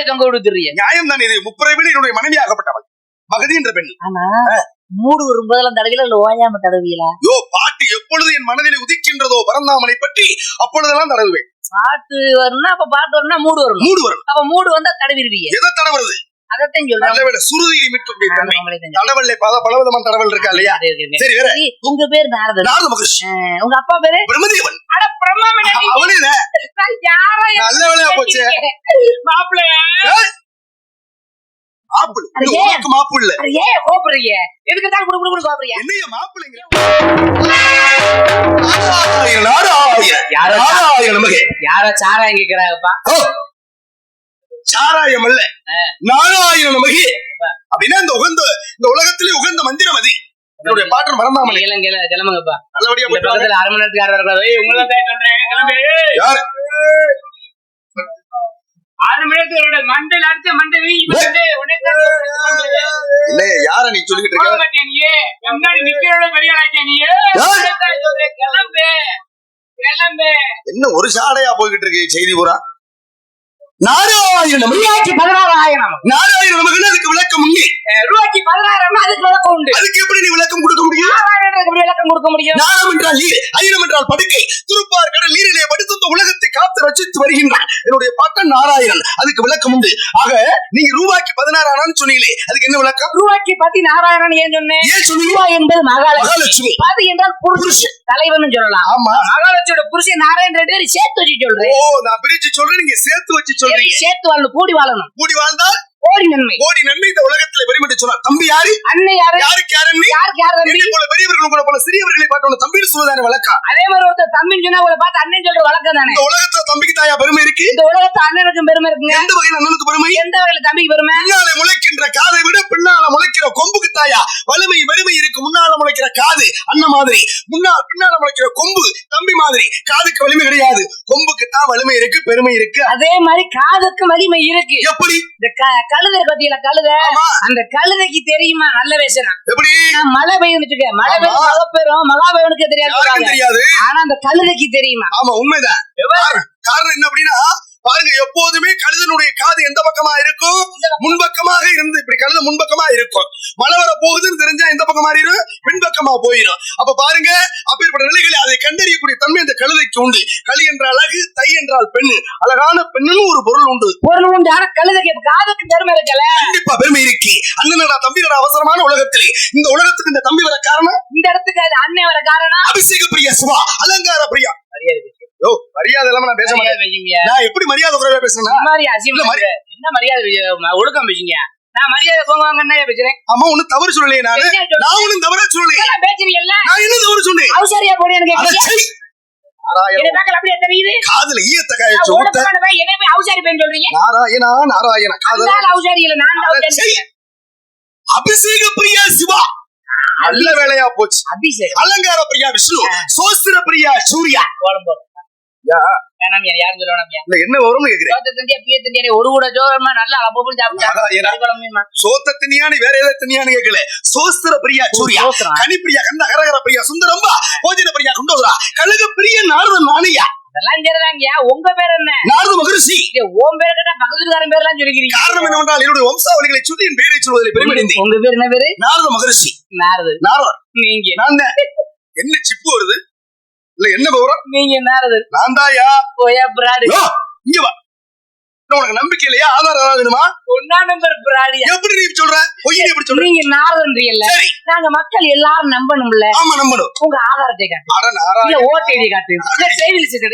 மாப்பிள்ளை தொங்க விடுத்துறீங்க. நியாயம் தான் இது. முப்புறவிலே என்னுடைய மனைவியாகப்பட்டவள் மகதி என்ற பெண். ஆனா மூடு வரும்போதெல்லாம் தடவில இல்ல ஓயாம தடவியலா? யோ, பாட்டு எப்பொழுது என் மனதிலே உதிக்கின்றதோ பரந்தாமனை பற்றி அப்பொழுதெல்லாம் தடவுவேன். பாட்டு வரணும்னா அப்ப பாட்டு வரணும்னா மூடு வரும். மூடு வரும். அப்ப மூடு வந்தா தடவிடுவீங்க. எதை தடவுறது? அதத்தான் சொல்றேன். சுருதியை மீட்டும் தடவல்லை பலவிதமான தடவல் இருக்கா இல்லையா? சரி, வேற. உங்க பேர் நாரத மகரிஷி. உங்க அப்பா பேரு பிரம்மதேவன். அட பிரம்மாமணி. அவனே நல்ல வேலையா போச்சு. மாப்பிள்ளை மாப்பிள்ள ஏன் கோபுறீங்க? எதுக்கு தான் குடு குடு கோபுறீங்க? என்னைய மாப்பிள்ளைங்க யாரோ சாராயம் கேக்குறாங்கப்பா. சாராயம் அல்ல, நாராயண நமகே அப்படின்னா இந்த உலகத்திலே உகந்த மந்திரம் அது. என்னுடைய பாட்டு மறந்தாமலை. கிளம்புங்கப்பா. நல்லபடியா பக்கத்துல அரை மணி நேரத்துக்கு யாரு 6 மணி நேரத்தோட மண்டல் அடிச்ச மண்டல் யார நீ சொல்லிட்டு இருக்க? என்ன ஒரு சாடையா போய்கிட்டு இருக்கு செய்தி பூரா? நாராயணம் 16,000. நாராயண நமக்கு அதுக்கு விளக்கம் உண்டு. ரூபாய்க்கு 16,000 அதுக்கு விளக்கம் உண்டு. அதுக்கு எப்படி நீ விளக்கம் கொடுக்க முடியும்? விளக்கம் கொடுக்க முடியும். நாகம் என்றால் நீர், அயிரம் என்றால் படுக்கை, துருப்பார் கடல் நீரிலே படுத்து இந்த உலகத்தை காத்து ரசித்து வருகின்றான் என்னுடைய பாட்டன் நாராயணன். அதுக்கு விளக்கம் உண்டு. ஆக நீங்க ரூபாய்க்கு 16,000 சொன்னீங்களே, அதுக்கு என்ன விளக்கம்? ரூபாய்க்கு 16,000 ஏன் சொன்னேன்? ஏன் சொன்னீங்க? ரூபாய் என்பது மகாலட்சுமி. அது என்றால் புருஷன், தலைவன் சொல்லலாம். ஆமா, மகாலட்சுமியோட புருஷன் நாராயணன் 2 பேரும் சேர்த்து வச்சு சொல்றேன். ஓ, நான் பிரிச்சு சொல்றேன், நீங்க சேர்த்து வச்சு சொல்றீங்க. சேர்த்து வாழணும், கூடி வாழணும். கூடி வாழ்ந்தால் கோடி நன்மை. கோடி நன்மை இந்த உலகத்துல பெருமைட்டு சொன்னார். தம்பி யாரு? அண்ணன் யாரு? யாருக்கு யாரு? யாருக்கு யாரு தம்பி? போல பெரியவர்களும் கூட போல சிறியவர்களை பார்த்தோம் தம்பின்னு சொல்லுதானே வழக்கம். அதே மாதிரி ஒருத்தர் தம்பின்னு சொன்னா அவளை பார்த்து அண்ணன் சொல்ற வழக்கம் தானே. இந்த உலகத்துல தம்பிக்கு தாயா பெருமை இருக்கு. இந்த உலகத்துல அண்ணனுக்கும் பெருமை இருக்குங்க. எந்த வகையில் அண்ணனுக்கு பெருமை? எந்த வகையில தம்பிக்கு பெருமை? முன்னால முளைக்கின்ற காதை விட பின்னால முளைக்கிற கொம்புக்கு தாயா வலிமை பெருமை இருக்கு. முன்னால முளைக்கிற காது அண்ணன் மாதிரி, பின்னால முளைக்கிற கொம்பு தம்பி மாதிரி. காதுக்கு வலிமை கிடையாது, கொம்புக்கு தான் வலிமை இருக்கு, பெருமை இருக்கு. அதே மாதிரி காதுக்கு வலிமை இருக்கு. எப்படி? இந்த கழுதை பத்தியில கழுதை, அந்த கழுதைக்கு தெரியுமா நல்ல வேஷம்? எப்படி? மழை பெய்யும் வச்சுக்க, மழை பெய்யும் மகப்பெரும் மகாபேவனுக்கு தெரியாது, ஆனா அந்த கழுதைக்கு தெரியுமா? ஆமா, உண்மைதான். காரணம் என்ன அப்படின்னா, பாருங்க, எப்போதுமே கழுதனுடைய காது எந்த பக்கமா இருக்கும்? முன்பக்கமாக இருந்து. இப்படி கழுத முன்பக்கமா இருக்கும். மழை வர போகுதுன்னு தெரிஞ்சா எந்த பக்கம் மாறிடும்? பின்பக்கமா போயிடும். அப்ப பாருங்க, அப்பேற்பட்ட நிலைகளை அதை கண்டறியக்கூடிய தன்மை அந்த கழுதைக்கு உண்டு. களி என்றால் அழகு, தை என்றால் பெண்ணு. அழகான பெண்ணுன்னு ஒரு பொருள் உண்டு. பொருள் உண்டு. ஆனா கழுதைக்கு காதுக்கு பெருமை இருக்கல. கண்டிப்பா பெருமை இருக்கு. அண்ணனடா தம்பியோட அவசரமான உலகத்திலே இந்த உலகத்துக்கு இந்த தம்பி வர காரணம், இந்த இடத்துக்கு அது அண்ணன் வர காரணம் அபிஷேக பிரியா, சிவா அலங்கார பிரியா. மரியாதை இல்லாம நான் பேச மாட்டேன். நான் எப்படி மரியாதை குறைவா பேசுறேன்? என்ன மரியாதை ஒழுக்கம் பேசுங்க. நான் மரியாதை போவாங்க பேசுறேன். அம்மா ஒன்னும் தவறு சொல்லலையே. நான் ஒன்னும் தவறா சொல்லலையே. நான் என்ன தவறு சொன்னேன்? அவசரியா போனேன். காதுல ஈயத்த காய அவசாரி பேர் சொல்றீங்க. நாராயணா நாராயண அவசாரி இல்ல, நான் அபிஷேக பிரியா சிவா. நல்ல வேலையா போச்சு. அபிஷேகம் அலங்கார பிரியா விஷ்ணு, சோஸ்திர பிரியா சூர்யா. என்ன வரும் கேக்குறேன்? ஒரு கூட ஜோரமா நல்லா சோத்த திணியானி வேற ஏதாவது திணியானு கேட்கல. சோஸ்திர பிரியா சூர்யா, கனி பிரியா கந்த கரகர பிரியா சுந்தரம்பா, போஜன பிரியா குண்டோதரா, கழுகு பிரிய நாரதன் நாணியா. உங்க பேர் என்ன? நாரத மகரிஷி. உன் பேர் கேட்டா பக்கத்துக்காரன் பேர் எல்லாம் சொல்லிக்கிறீங்க. காரணம் என்னவென்றால் என்னுடைய வம்சாவளிகளை சொல்லி என் பேரை சொல்வதில் பெருமையடைந்தேன். உங்க பேர் என்ன பேரு? நாரத மகரிஷி. நாரதன். நீங்க நான் என்ன சிப்பு வருது இல்ல, என்ன விவரம்? நீங்க நாரதன். நான் தாயா. ஓயா பிராடி. இங்க வா. உனக்கு நம்பிக்கை இல்லையா? ஆதாரம் ஏதாவது வேணுமா? ஒன்னா நம்பர் பிராடி. எப்படி நீ சொல்ற? பொய்யை எப்படி சொல்ற? நீங்க நாரதன் இல்ல, நாங்க மக்கள் எல்லாரும் நம்பணும்ல. ஆமா, நம்பணும். உங்க ஆதாரத்தை காட்டு. அட நாராயண. இல்ல ஓட்டு எழுதி காட்டு. இல்ல செய்தி லிஸ்ட்.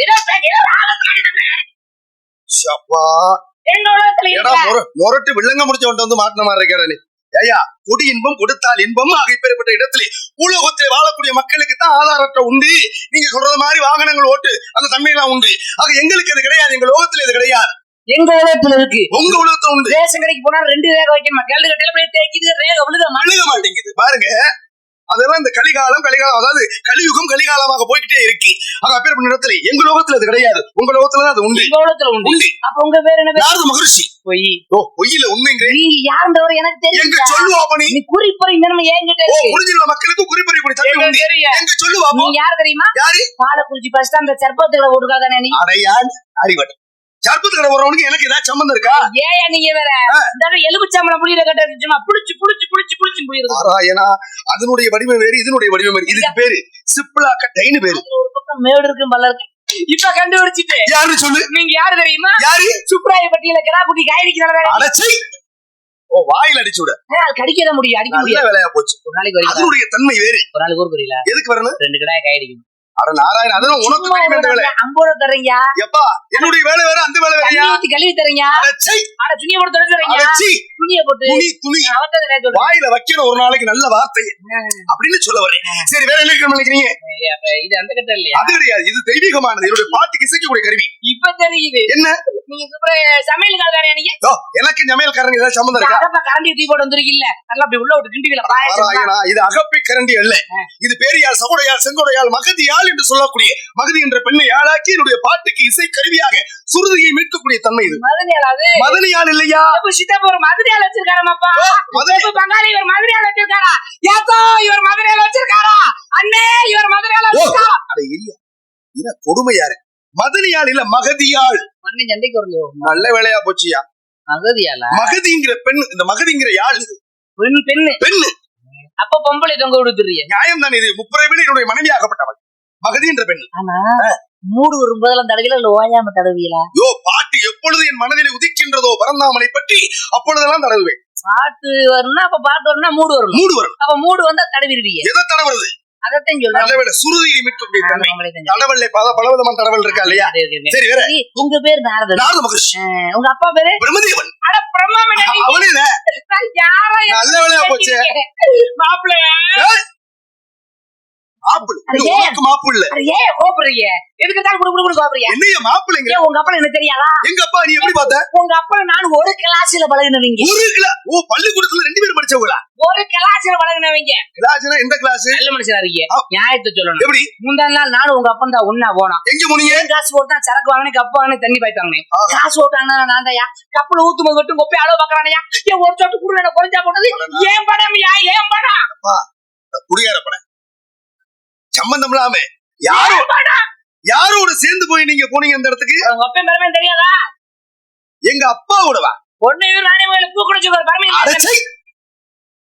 சப்பா. மொரட்டு வில்லங்க முடிச்சவன்ட்டு வந்து மாட்டின மாதிரி இருக்கா நீ? ஐயா, கொடி இன்பம் கொடுத்தால் இன்பம் ஆகிப்பேற்பட்ட இடத்திலே உலகத்தில் வாழக்கூடிய மக்களுக்கு தான் ஆதாரத்தை உண்டு. நீங்க சொல்றது மாதிரி வாகனங்கள் ஓட்டு அந்த தன்மையெல்லாம் உண்டு. ஆக எங்களுக்கு இது கிடையாது. எங்க லோகத்துல இது கிடையாது. எங்க உலகத்துல இருக்கு. உங்க உலகத்துல உண்டு. ரேஷன் கடைக்கு போனா 2 ரேக வைக்கணும். கல்லு கட்டையில போய் தேய்க்குது, ரேக விழுக மாட்டேங்குது. பாருங்க, அதெல்லாம் இந்த கலிகாலம் அதாவது கலியுகம் கலிகாலமாக போய்கிட்டே இருக்கு. ஆக அப்பேற்பட்ட இடத்துல எங்க லோகத்துல அது கிடையாது. உங்க லோகத்துல அது உண்டு. எங்க உலகத்துல உண்டு. அப்ப உங்க பேர் என்ன? நாரத மகரிஷி. பொய்யில உண்மைங்க. நீங்க யாருன்றவரை எனக்கு தெரியும். எங்க சொல்லுவா பண்ணி நீ குறிப்பறி நம்ம ஏங்கிட்ட புரிஞ்சுள்ள மக்களுக்கு குறிப்பறி கூட தப்பி உண்டு. எங்க சொல்லுவா. நீ யார் தெரியுமா? யாரு? பாலக்குறிச்சி பஸ் ஸ்டாண்ட் அந்த சர்பத்துல ஓடுகாதானே நீ? அடையான் அறிவட் சர்பத்து கடை போறவனுக்கு எனக்கு ஏதாவது சம்பந்தம் இருக்கா? ஏன் நீங்க வேற இந்த எலுமிச்சம்பழம் புளியில கட்ட சும்மா புளிச்சு புளியுது. நாராயணா, அதனுடைய வடிவம் வேறு, இதனுடைய வடிவம் வேறு. இதுக்கு பேரு சிப்பிளாக்க டைனு பேரு. ஒரு பக்கம் மேடு இருக்கு பல்ல இருக்கு. இப்ப கண்டுபிடிச்சிட்டு யாரு சொல்லு? நீங்க யாரு தெரியுமா? யாரு? சுப்ராயப்பட்டியில கிராக்குட்டி காய்கறி அடச்சை. ஓ, வாயில அடிச்சு விட கடிக்க முடியும், அடிக்க முடியும். நல்ல வேலையா போச்சு. ஒரு நாளைக்கு வரீங்களா? அதனுடைய தன்மை வேறு. ஒரு நாளைக்கு ஊருக்கு வரீங்களா? எதுக்கு வரணும்? 2 கடாய் காய் அடிக்கணும். அட நாராயண, அதெல்லாம் உனக்கு தெரியுமே இந்த வேலை. 50 ரூபா தர்றீங்க. எப்பா, என்னுடைய வேலை வேற, அந்த வேலை வேறயா? கழுவி தரீங்க. அடச்சை. அட துணியை போட்டு தொடச்சு தரீங்க. அடச்சை. துணியை போட்டு துணி வாயில வைக்கணும் ஒரு நாளைக்கு நல்ல வார்த்தை அப்படின்னு சொல்ல வரேன். சரி, வேற என்ன நினைக்கிறீங்க? இது அந்த கட்ட இல்லையா? அது கிடையாது, இது தெய்வீகமானது. என்னுடைய பாட்டுக்கு இசைக்கக்கூடிய கருவி. இப்ப தெரியுது. என்ன? நீங்க சமையல் காரங்க. நீங்க எனக்கு சமையல்காரங்க ஏதாவது சம்பந்தம் இருக்கா? அகப்ப கரண்டி தூக்கி போட்டு வந்துருக்கீல்ல, நல்லா அப்படி உள்ள விட்டு கிண்டிவில பாயசம். இது அகப்பை கரண்டி அல்ல, இது பேரியால், சகோடையால், செங்கோடையால், மகதியால் என்று சொல்லக்கூடிய மகதி என்ற பெண்ணை ஆளாக்கி என்னுடைய பாட்டுக்கு இசை கருவியாக சுருதியை மீட்கக்கூடிய தன்மை இது. மதனியால் இல்லையா? சித்தப்பூர் மதுரையால் வச்சிருக்காரமாப்பா. பங்காளி இவர் மதுரையால் வச்சிருக்காரா? ஏத்தோ இவர் மதுரையால் வச்சிருக்காரா? அண்ணே இவர் மதுரையால் வச்சிருக்காரா? அட இல்லையா, இது கொடுமையாரு. மதனியால் இல்ல, மகதியால். மண்ணு சண்டைக்கு வருது. நல்ல வேலையா போச்சியா. மகதியால? மகதிங்கிற பெண், இந்த மகதிங்கிற யாழ் பெண்ணு. அப்ப பொம்பளை தொங்க விடுத்துறீங்க. நியாயம் தான் இது. முப்பரைவிட என்னுடைய மனைவி ஆகப்பட்டவள் மகதி என்ற பெண். ஆனா மூடு வரும்போதெல்லாம் தடவில இல்ல ஓயாம தடவியலா? யோ, பாட்டு எப்பொழுது என் மனதில் உதிக்கின்றதோ பரந்தாமனை பற்றி அப்பொழுதெல்லாம் தடவுவேன். பாட்டு வரும்னா அப்ப பாட்டு வரும்னா மூடு வரும். அப்ப மூடு வந்தா தடவிடுவீங்க. எதை தடவுறது? அதத்தான் சொல்றேன். சுருதியை மீட்கக்கூடிய தன்மை. தடவல்ல பலவிதமான தடவல் இருக்கா இல்லையா? சரி, வேற. உங்க பேர் நாரத மகரிஷி. உங்க அப்பா பேரு பிரம்மதேவன். அட பிரம்மாவனே. அவனே நல்ல வேலையா போச்சு. மாப்பிள்ளை மாப்பிள்ள. ஏன் கோபுறீங்க? எதுக்கு தான் குடு கோபுறீங்க? என்னைய மாப்பிள்ளைங்க? உங்க அப்பா எனக்கு தெரியாதா? எங்க அப்பா நீ எப்படி பார்த்த? உங்க அப்பா நான் ஒரு கிளாஸ்ல பழகினவங்க. ஒரு கிளாஸ்? ஓ, பள்ளிக்கூடத்துல 2 பேரும் படிச்சவங்களா? ஒரு கிளாஸ்ல பழகினவங்க. கிளாஸ்னா எந்த கிளாஸ்? நல்ல மனுஷனா இருக்கீங்க. நியாயத்தை சொல்லணும். எப்படி? முந்தா நாள் நானும் உங்க அப்பா தான் ஒண்ணா போனோம். எங்க போனீங்க? காசு போட்டா சரக்கு வாங்கினேன், கப்பு வாங்கினேன், தண்ணி பாய்த்தாங்க. காசு போட்டாங்கன்னா நான் தான் கப்பல ஊத்தும் போது மட்டும் கொப்பை அளவு பாக்குறானயா? ஏன் ஒரு சொட்டு குடுல குறைஞ்சா போட்டது ஏன் படம்? ஏன் படம்? குடியார படம் சம்பந்தம் இல்லாம யாரோட சேர்ந்து போய் நீங்க போனீங்க அந்த இடத்துக்கு? உங்க அப்பா பெருமை தெரியாதா? எங்க அப்பாவோடவா? பொண்ணு ராணிமேல பூ குடிச்சு பெருமை.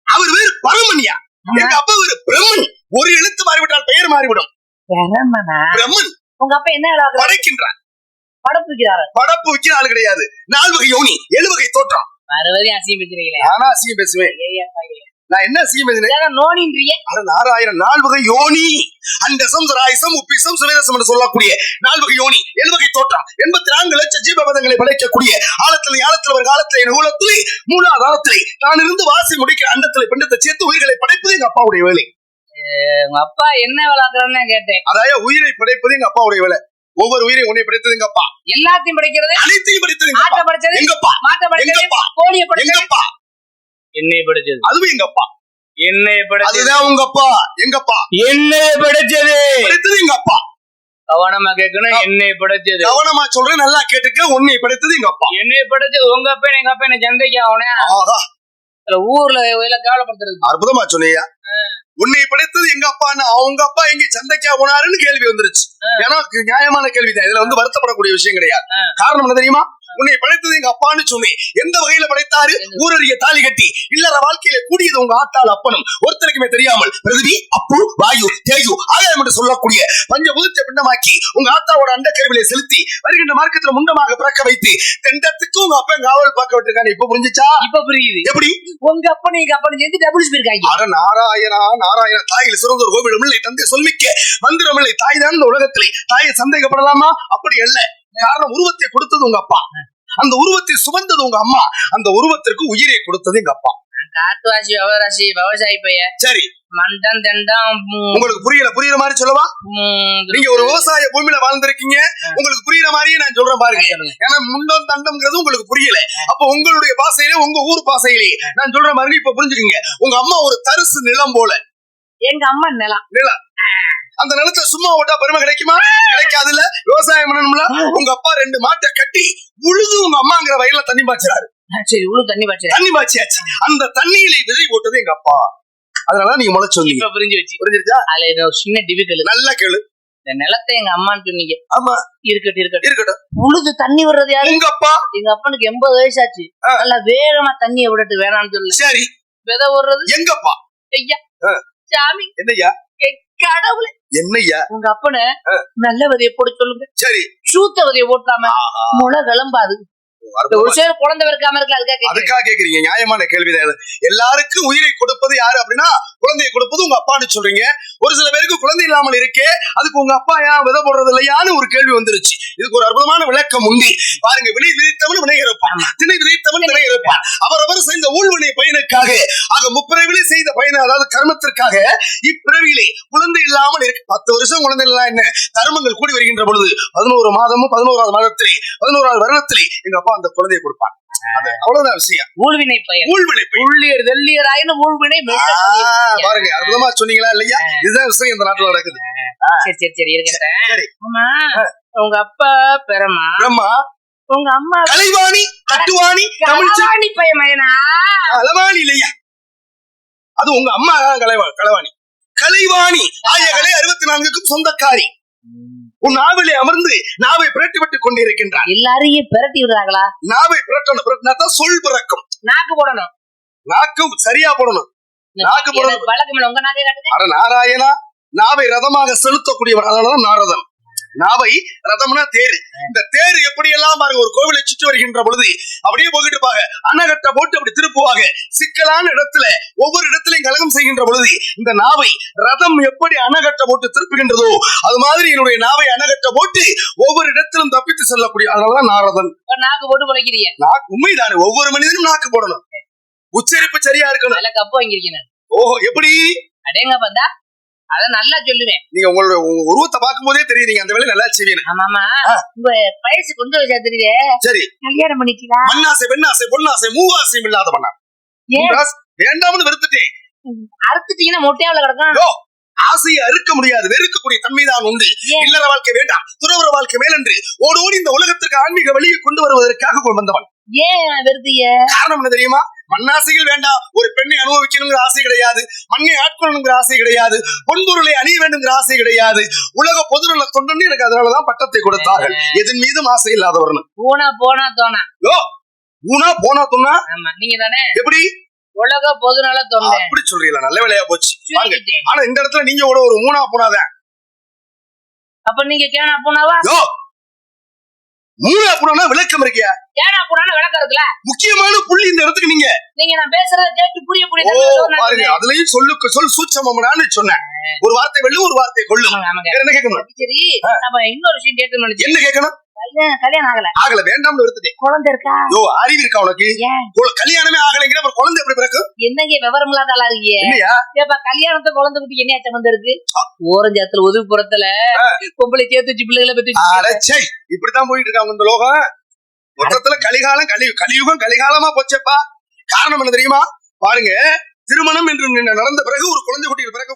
அவர் வேறு பரமனியா, எங்க அப்பா வேறு பிரம்மன். ஒரு எழுத்து மாறிவிட்டால் பெயர் மாறிவிடும். பிரம்மன். உங்க அப்பா என்ன படைக்கின்றார்? படப்பு வைக்கிறாரு. படப்பு வைக்கிற ஆள் கிடையாது. 4 வகை யோனி, 7 வகை தோற்றம். மறுபடியும் அசியம் பேசுறீங்களே. ஆனா அசியம் பேசுவேன். நான் என்ன அசியம் பேசுறேன்? நோனின்றீங்க. அது 4000 வகை யோனி. அண்டசம், சராயசம், உப்பிசம், சுவேதசம் என்று சொல்லக்கூடிய 4 வகை யோனி, 7 வகை தோற்றம், 84 லட்சம் ஜீவபதங்களை படைக்கக்கூடிய ஆழத்திலே ஒரு காலத்திலே நூலத்திலே மூலாதாரத்திலே நான் இருந்து வாசி முடிக்கிற அண்டத்திலே பிண்டத்தை சேர்த்து உயிர்களை படைப்பது எங்க அப்பாவுடைய வேலை. உங்க அப்பா என்ன வளர்க்கறன்னு கேட்டேன். அதாவது உயிரை படைப்பது எங்க அப்பாவுடைய வேலை. ஒவ்வொரு உயிரை உன்னை படைத்தது எங்க அப்பா. எல்லாத்தையும் படைக்கிறது, அனைத்தையும் படைத்தது எங்க அப்பா. படைச்சது எங்க அப்பா. மாட்ட படைச்சது எங்க அப்பா. கோழியை படைச்சது எங்க அப்பா. என்னை படைச்சது அதுவும் எங்க அப்பா. என்னை படைச்சது அதுதான் உங்க அப்பா. எங்க அப்பா. என்னை படைச்சது எங்க அப்பா. கவனமா கேட்கணும். என்னை படைச்சது. கவனமா சொல்றேன், நல்லா கேட்டுக்க. உன்னை படைத்தது எங்க அப்பா. என்னை படைச்சது உங்க அப்பா. எங்க அப்பா என்ன சந்தைக்கு ஆகணும். ஊர்ல கவலைப்படுத்துறது. அற்புதமா சொன்னியா. உன்னை படைத்தது எங்க அப்பான்னு அவங்க அப்பா எங்க சந்தைக்கா போனாருன்னு கேள்வி வந்துருச்சு. ஏன்னா நியாயமான கேள்விதான். இதுல வருத்தப்படக்கூடிய விஷயம் கிடையாது. காரணம் என்ன தெரியுமா? உன்னை படைத்தது எங்க அப்பான்னு சொன்னேன். எந்த வகையில படைத்தாரு? ஊரறிய தாலி கட்டி இல்லற வாழ்க்கையில கூடியது உங்க ஆத்தாள் அப்பனும் ஒருத்தருக்குமே தெரியாமல் பிரதிபி, அப்பு, வாயு, தேஜு, ஆகாயம் என்று சொல்லக்கூடிய பஞ்சபூதத்தை பிண்டமாக்கி உங்க ஆத்தாவோட அண்டக்கருவிலை செலுத்தி வருகின்ற மார்க்கத்துல முண்டமாக பிறக்க வைத்து தெண்டத்துக்கு உங்க அப்பா காவல் பார்க்க விட்டுருக்காங்க. இப்ப புரிஞ்சுச்சா? இப்ப புரியுது. எப்படி? உங்க அப்பா எங்க அப்பா சேர்ந்து டபுள் ஸ்பீட். அட நாராயணா, நாராயண தாயில் சிறந்த ஒரு கோவிலும் இல்லை, தந்தை சொல்மிக்க மந்திரம் இல்லை. தாய் தான் இந்த உலகத்திலே. தாயை சந்தேகப்படலாமா? அப்படி அல்ல. காரணம், உருவத்தை கொடுத்தது உங்க அப்பா, அந்த உருவத்தை சுமந்தது உங்க அம்மா, அந்த உருவத்திற்கு உயிரை கொடுத்தது எங்க அப்பா. காத்துவாசி விவராசி விவசாயி பையன். சரி, மண்டம் தண்டம் உங்களுக்கு புரியுற மாதிரி சொல்லவா? நீங்க ஒரு விவசாய பூமியில வாழ்ந்திருக்கீங்க, உங்களுக்கு புரியுற மாதிரியே நான் சொல்றேன் பாருங்க. ஏன்னா முண்டம் தண்டம்ங்கிறது உங்களுக்கு புரியல. அப்ப உங்களுடைய பாசையிலே, உங்க ஊர் பாசையிலே நான் சொல்ற மாதிரி இப்ப புரிஞ்சுக்கீங்க. உங்க அம்மா ஒரு தரிசு நிலம் போல. எங்க அம்மா நிலம். அந்த நிலத்தை சும்மா விட்டா பெருமை கிடைக்குமா? கிடைக்காதுல்ல. விவசாயம் பண்ணணும்ல. உங்க அப்பா 2 மாட்டை கட்டி உழுது உங்க அம்மாங்கிற வயல்ல தண்ணி பாய்ச்சாரு. சரி, உழுது தண்ணி பாய்ச்சியாச்சு. அந்த தண்ணியில விதை போட்டது எங்க அப்பா. அதனால நீங்க முதல்ல சொன்னீங்க. புரிஞ்சிருச்சா? அதுல ஒரு சின்ன டிஃபிகல்ட். நல்லா கேளு. இந்த நிலத்தை எங்க அம்மான்னு சொன்னீங்க. ஆமா. இருக்கட்டும். உழுது தண்ணி விடுறது யாரு? உங்க அப்பா. எங்க அப்பனுக்கு 80 வயசாச்சு. நல்லா வேகமா தண்ணியை விடட்டு வேணாம்னு சொல்லு. சரி. விதை விடுறது எங்கப்பா. ஐயா சாமி என்னய்யா? கடவுளே என்னய்யா? உங்க அப்பனை நல்ல விதையை போட சொல்லுங்க. சரி. சூத்த விதையை போட்டாம முளை கிளம்பாது. ஒரு சில குழந்தை இருக்காம இருக்கு. அதுக்காக கேக்குறீங்க? நியாயமான கேள்விதான். எல்லாருக்கும் உயிரை கொடுப்பது யாரு அப்படின்னா குழந்தையை கொடுப்பது உங்க அப்பான்னு சொல்றீங்க. ஒரு சில பேருக்கு குழந்தை இல்லாமல் இருக்கே, அதுக்கு உங்க அப்பா ஏன் விதை போடுறது இல்லையான்னு ஒரு கேள்வி வந்துருச்சு. இதுக்கு ஒரு அற்புதமான விளக்கம் உண்டு. பாருங்க, வினை விதைத்தவன் வினை இருப்பான், திணை விதைத்தவன் திணை இருப்பான். அவரவர் செய்த ஊழ்வினை பயனுக்காக, ஆக முப்பிறவிலே செய்த பயனை, அதாவது கர்மத்திற்காக இப்பிறவிலே குழந்தை இல்லாமல் இருக்கு. 10 வருஷம் குழந்தை இல்லா என்ன கர்மங்கள் கூடி வருகின்ற பொழுது 11 மாதமும் 11வது மாதத்திலே 11வது வருடத்திலே எங்க அப்பா அந்த குழந்தையை கொடுப்பான். அவ்வளவுதான் விஷயம். ஊழ்வினை பயன். உள்ளியர் வெள்ளியராயின்னு ஊழ்வினை. பாருங்க, அற்புதமா சொன்னீங்களா இல்லையா? இதுதான் விஷயம் இந்த நாட்டுல நடக்குது. சரி இருக்கேன். உங்க அப்பா பிரம்மா, உங்க அம்மா கலைவாணி, கட்டுவாணி, கலைவாணி பையனா? கலைவாணி இல்லையா, அது உங்க அம்மா கலைவாணி. கலைவாணி ஆயகலை 64க்கும் சொந்தக்காரி. உன் நாவிலே அமர்ந்து நாவை பிரட்டி விட்டுக் கொண்டிருக்கின்றான். எல்லாரையும் பிரட்டி விடுறாங்களா? நாவை பிரட்டணும், சொல் பிறக்கும். நாக்கு போடணும். நாக்கு சரியா போடணும். நாக்கு போடணும். வழக்கம் உங்க நாக்கை காட்டுங்க. அட நாராயணா, நாவை ரதமாக செலுத்தக்கூடியவன். அதனாலதான் நாரதன். நாவை ரதம்னா தேர். இந்த தேர் எப்படி எல்லாம் பாருங்க, ஒரு கோவிலை சுற்றி வருகின்ற பொழுது அப்படியே போகிட்டு பாங்க, அன்னகட்ட போட்டு அப்படி திருப்புவாங்க. சிக்கலான இடத்துல ஒவ்வொரு இடத்திலையும் கலகம் செய்கின்ற பொழுது இந்த நாவை ரதம் எப்படி அன்னகட்ட போட்டு திருப்புகின்றதோ அது மாதிரி என்னுடைய நாவை அன்னகட்ட போட்டு ஒவ்வொரு இடத்திலும் தப்பித்து செல்லக்கூடிய, அதனாலதான் நாரதன். நாக்கு போட்டு குலைக்கிறீங்க. நாக்கு உண்மைதானே, ஒவ்வொரு மனிதனும் நாக்கு போடணும், உச்சரிப்பு சரியா இருக்கணும். கப்பு வாங்கிருக்கீங்க. ஓஹோ, எப்படி? அடேங்க பந்தா, அத நல்லா சொல்லுவேன். நீங்க உங்களோட உருவத்தை பார்க்கும் போதே தெரியுது அந்த வேலை நல்லா செய்வீங்க. ஆமாமா, உங்க வயசு கொஞ்சம் வயசா தெரியுதே. சரி, கல்யாணம் பண்ணிக்கலாம். மண்ணாசை, பெண்ணாசை, பொன்னாசை, மூவாசையும் இல்லாத பண்ணா வேண்டாம்னு வெறுத்துட்டேன். அறுத்துட்டீங்கன்னா மொட்டையாவில் கிடக்கும். ஆசையை அறுக்க முடியாது, வெறுக்கக்கூடிய தன்மைதான் உண்டு. இல்லற வாழ்க்கை வேண்டாம், துறவற வாழ்க்கை மேலன்று ஓடோடி இந்த உலகத்திற்கு ஆன்மீக வழியை கொண்டு வருவதற்காக வந்தவன். ஏன் வெறுதிய? காரணம் என்ன தெரியுமா? மண்ணாசைகள் வேண்டாம். ஒரு பெண்ணை அனுபவிக்கணுங்கிற ஆசை கிடையாது, மண்ணை ஆட்கொள்ளணுங்கிற ஆசை கிடையாது, பொன்பொருளை அணிய வேண்டுங்கிற ஆசை கிடையாது. உலக பொதுநல தொண்டு எனக்கு அதனாலதான் பட்டத்தை கொடுத்தார்கள். எதன் மீதும் ஆசை இல்லாதவர்னு. ஊனா போனா தோணா. ஊனா போனா தோணா. நீங்க தானே எப்படி உலக பொதுநல தொண்டு அப்படி சொல்றீங்களா? நல்ல வேலையா போச்சு. ஆனா இந்த இடத்துல நீங்க ஒரு மூணா போனாதான். அப்ப நீங்க கேனா போனாவா? மூணா போனா விளக்கம் இருக்கியா? கேனா போனா விளக்கம் இருக்குல்ல. முக்கியமான புள்ளி இந்த இடத்துக்கு நீங்க நான் பேசுறத கேட்டு புரிய பாருங்க. அதுலயும் சொல் சூட்சமம்னு சொன்னேன். ஒரு வார்த்தை வெள்ளு, ஒரு வார்த்தை கொள்ளும். என்ன கேட்கணும்? சரி, நம்ம இன்னொரு விஷயம் கேட்கணும். என்ன கேட்கணும்? கல்யாணம் ஆகல வேண்டாம்னு வருது. குழந்தை இருக்கா? அறிவு இருக்கா உனக்கு? கல்யாணமே ஆகலைங்கிற அப்புறம் குழந்தை எப்படி பிறக்கும்? என்னங்க விவரம் இல்லாத ஆளா இருக்கீங்க? கல்யாணத்தை குழந்தை குட்டி என்ன சம்பந்தம் இருக்கு? ஓரஞ்சாத்துல ஒதுப்புறத்துல பொம்பளை சேர்த்துச்சு பிள்ளைகளை பத்தி இப்படித்தான் போயிட்டு இருக்காங்க இந்த லோகம். மொத்தத்துல கலிகாலம் கலியுகம் கலிகாலமா போச்சப்பா. காரணம் என்ன தெரியுமா? பாருங்க, திருமணம் என்று நடந்த பிறகு ஒரு குழந்தை குட்டிகள் பிறக்க